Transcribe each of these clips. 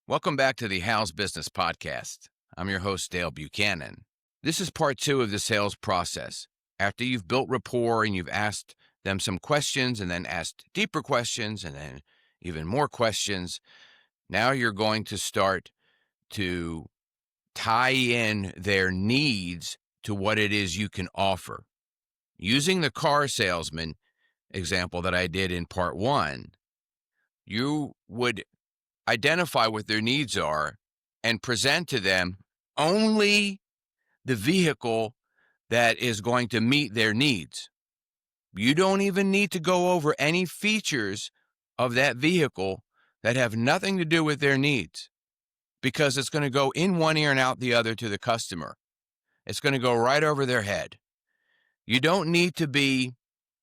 Welcome back to the How's Business Podcast. I'm your host, Dale Buchanan. This is part 2 of the sales process. After you've built rapport and you've asked them some questions and then asked deeper questions and then even more questions, now you're going to start to tie in their needs to what it is you can offer. Using the car salesman example that I did in part 1, you would identify what their needs are and present to them only the vehicle that is going to meet their needs. You don't even need to go over any features of that vehicle that have nothing to do with their needs, because it's going to go in one ear and out the other to the customer. It's going to go right over their head. You don't need to be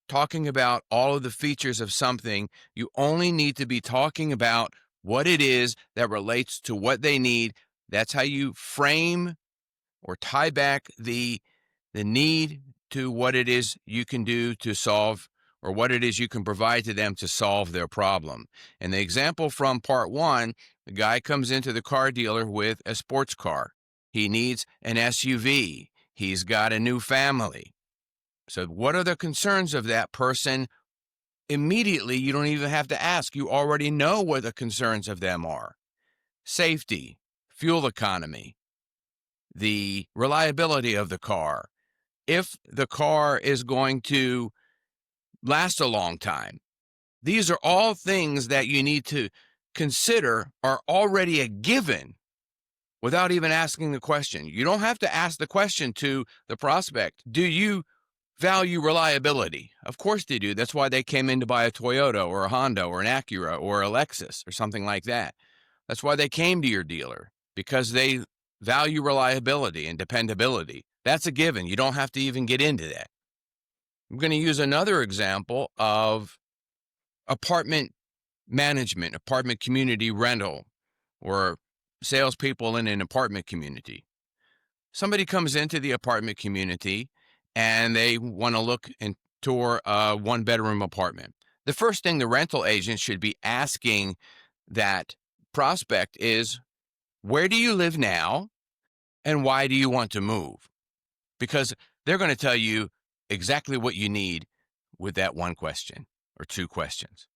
talking about all of the features of something. You only need to be talking about what it is that relates to what they need. That's how you frame or tie back the need to what it is you can do to solve, or what it is you can provide to them to solve their problem. In the example from part 1, the guy comes into the car dealer with a sports car. He needs an SUV. He's got a new family. So what are the concerns of that person? Immediately, you don't even have to ask. You already know what the concerns of them are. Safety, fuel economy, the reliability of the car, if the car is going to last a long time. These are all things that you need to consider are already a given without even asking the question. You don't have to ask the question to the prospect. Do you value reliability? Of course they do. That's why they came in to buy a Toyota or a Honda or an Acura or a Lexus or something like that. That's why they came to your dealer, because they value reliability and dependability. That's a given. You don't have to even get into that. I'm going to use another example of apartment management, apartment community rental, or salespeople in an apartment community. Somebody comes into the apartment community and they want to look and tour a one-bedroom apartment. The first thing the rental agent should be asking that prospect is, where do you live now and why do you want to move? Because they're going to tell you exactly what you need with that one question or two questions.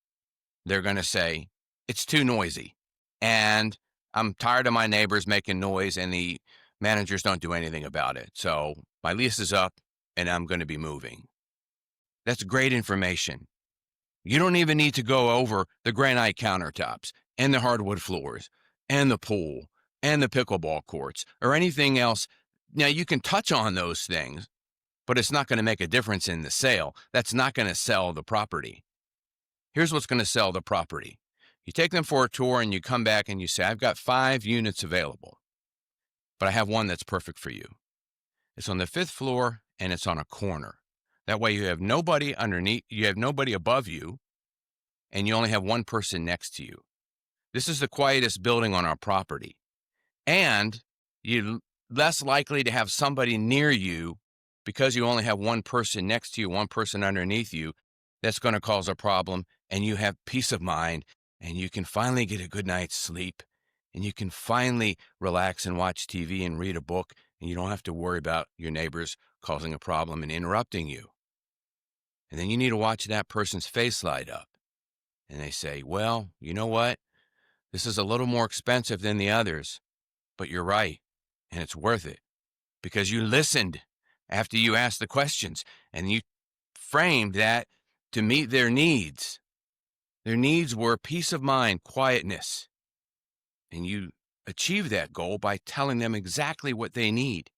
They're going to say, it's too noisy and I'm tired of my neighbors making noise and the managers don't do anything about it. So my lease is up and I'm going to be moving. That's great information. You don't even need to go over the granite countertops and the hardwood floors and the pool and the pickleball courts or anything else. Now, you can touch on those things, but it's not going to make a difference in the sale. That's not going to sell the property. Here's what's going to sell the property. You take them for a tour and you come back and you say, I've got 5 units available, but I have one that's perfect for you. It's on the 5th floor and it's on a corner. That way you have nobody underneath, you have nobody above you, and you only have one person next to you. This is the quietest building on our property. And you're less likely to have somebody near you, because you only have one person next to you, one person underneath you, that's going to cause a problem, and you have peace of mind, and you can finally get a good night's sleep, and you can finally relax and watch TV and read a book, and you don't have to worry about your neighbors causing a problem and interrupting you. And then you need to watch that person's face light up. And they say, well, you know what? This is a little more expensive than the others, but you're right, and it's worth it, because you listened after you asked the questions, and you framed that to meet their needs. Their needs were peace of mind, quietness, and you achieved that goal by telling them exactly what they need.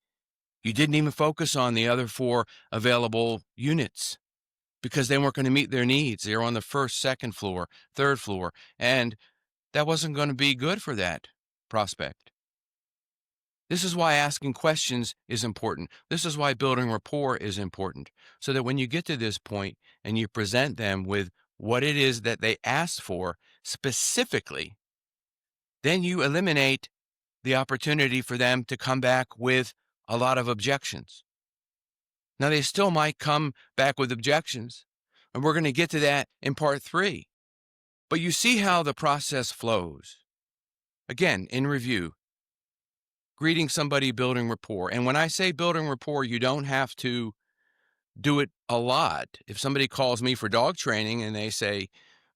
You didn't even focus on the other 4 available units because they weren't going to meet their needs. They were on the 1st, 2nd floor, 3rd floor, and that wasn't going to be good for that prospect. This is why asking questions is important. This is why building rapport is important, so that when you get to this point and you present them with what it is that they asked for specifically, then you eliminate the opportunity for them to come back with a lot of objections. Now, they still might come back with objections, and we're going to get to that in part 3. But you see how the process flows. Again, in review, greeting somebody, building rapport. And when I say building rapport, you don't have to do it a lot. If somebody calls me for dog training and they say,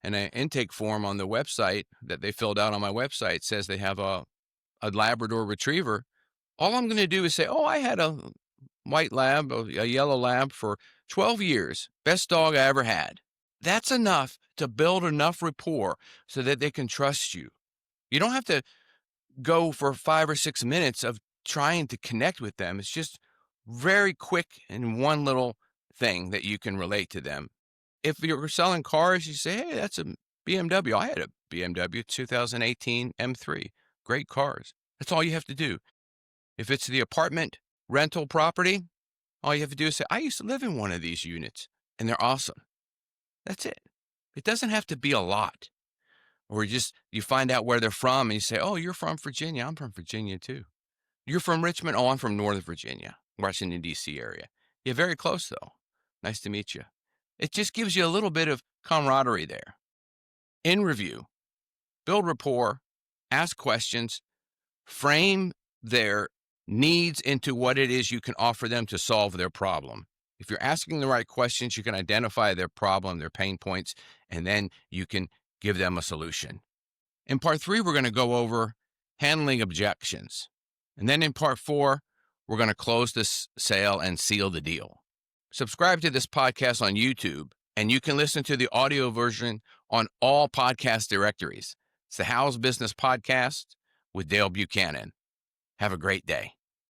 and an intake form on the website that they filled out on my website says they have a Labrador retriever, all I'm going to do is say, oh, I had a white lab, a yellow lab for 12 years. Best dog I ever had. That's enough to build enough rapport so that they can trust you. You don't have to go for 5 or 6 minutes of trying to connect with them. It's just very quick and one little thing that you can relate to them. If you're selling cars, you say, hey, that's a BMW. I had a BMW 2018 M3. Great cars. That's all you have to do. If it's the apartment rental property, all you have to do is say, I used to live in one of these units and they're awesome. That's it. It doesn't have to be a lot. Or you find out where they're from and you say, oh, you're from Virginia. I'm from Virginia too. You're from Richmond? Oh, I'm from Northern Virginia, Washington, D.C. area. Yeah, very close though. Nice to meet you. It just gives you a little bit of camaraderie there. In review, build rapport, ask questions, frame their needs into what it is you can offer them to solve their problem. If you're asking the right questions, you can identify their problem, their pain points, and then you can give them a solution. In part 3, we're going to go over handling objections. And then in part 4, we're going to close this sale and seal the deal. Subscribe to this podcast on YouTube, and you can listen to the audio version on all podcast directories. It's the How's Business Podcast with Dale Buchanan. Have a great day.